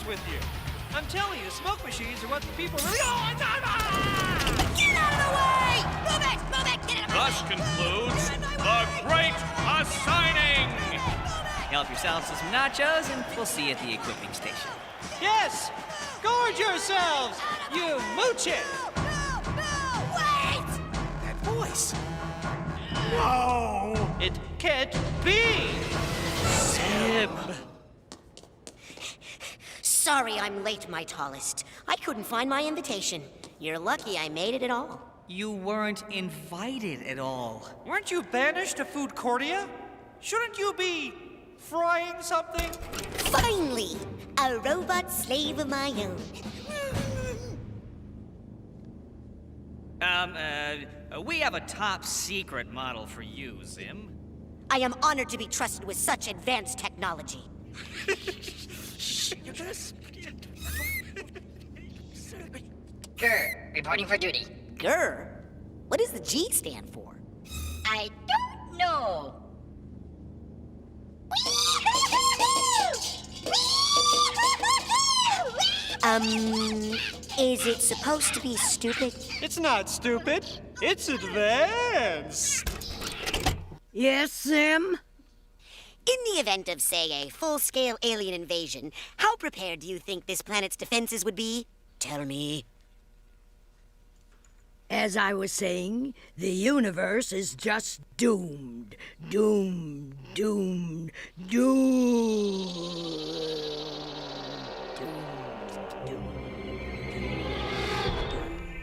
honest with you. I'm telling you, smoke machines are what the people really... Oh, Get out of the way! Move it! Move it! Get out of my Thus way! concludes Get out of my the way! Great Assigning! Help yourselves to some nachos, and we'll see you at the equipping station. Yes! Gorge yourselves, you mooch it! No! Wait! That voice. No! It can't be! Zim. Sorry I'm late, my tallest. I couldn't find my invitation. You're lucky I made it at all. You weren't invited at all. Weren't you banished to Food Cordia? Shouldn't you be frying something? Finally! A robot slave of my own. We have a top secret model for you, Zim. I am honored to be trusted with such advanced technology. Grr, reporting for duty. Grr? What does the G stand for? I don't know. Is it supposed to be stupid? It's not stupid. It's advanced. Yes, Zim? In the event of, say, a full-scale alien invasion, how prepared do you think this planet's defenses would be? Tell me. As I was saying, the universe is just doomed. Doomed, doomed, doomed.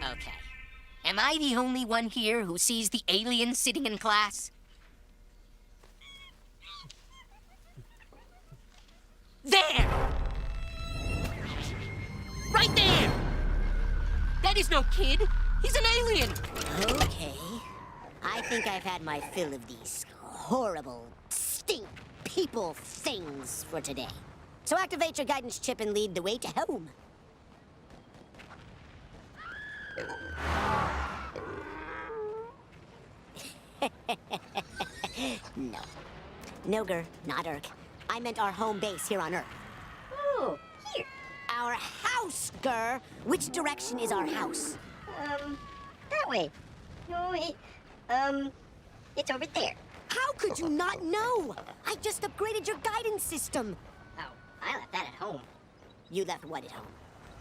Okay. Am I the only one here who sees the alien sitting in class? There! Right there! That is no kid. He's an alien. Okay. I think I've had my fill of these horrible, stink people things for today. So activate your guidance chip and lead the way to home. No. No, Gur, not Urk. I meant our home base here on Earth. Oh, here. Our house, Gur! Which direction is our house? That way. No, it's over there. How could you not know? I just upgraded your guidance system. Oh, I left that at home. You left what at home?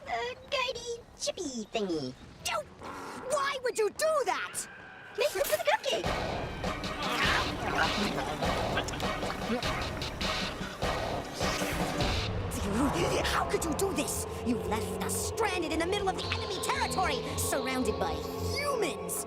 The guidey chippy thingy. You... Why would you do that? Make room for the cupcake. How could you do this? You left us stranded in the middle of the enemy territory, surrounded by humans.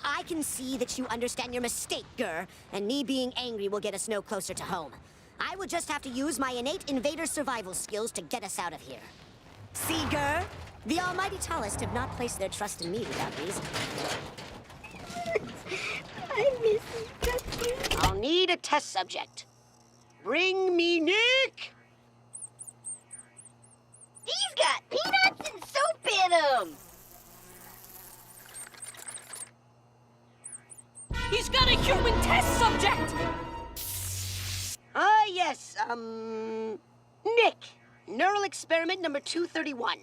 I can see that you understand your mistake, Gur, and me being angry will get us no closer to home. I will just have to use my innate invader survival skills to get us out of here. See, Gur? The almighty tallest have not placed their trust in me without reason. I miss you, cupcake. I'll need a test subject. Bring me Nick! He's got peanuts and soap in them. He's got a human test subject! Ah, yes, Nick. Neural experiment number 231.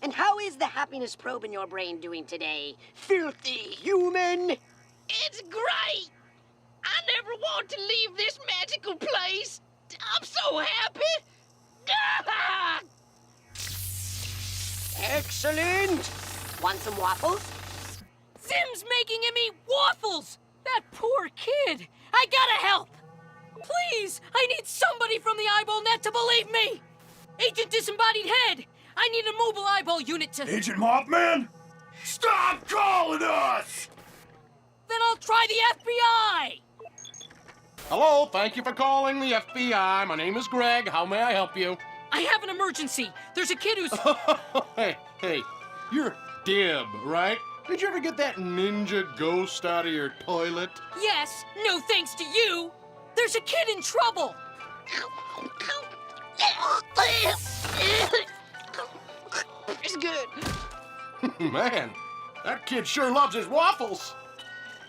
And how is the happiness probe in your brain doing today, filthy human? It's great! I never want to leave this magical place. I'm so happy. Excellent! Want some waffles? Zim's making him eat waffles! That poor kid! I gotta help! Please, I need somebody from the eyeball net to believe me! Agent Disembodied Head! I need a mobile eyeball unit to... Agent Mothman? Stop calling us! Then I'll try the FBI! Hello, thank you for calling the FBI. My name is Greg. How may I help you? I have an emergency. There's a kid who's... Hey, you're Dib, right? Did you ever get that ninja ghost out of your toilet? Yes, no thanks to you. There's a kid in trouble. It's good. Man, that kid sure loves his waffles.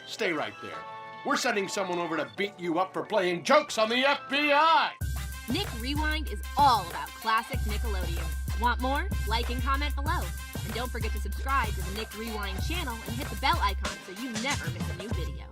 Stay right there. We're sending someone over to beat you up for playing jokes on the FBI. Nick Rewind is all about classic Nickelodeon. Want more? Like and comment below. And don't forget to subscribe to the Nick Rewind channel and hit the bell icon so you never miss a new video.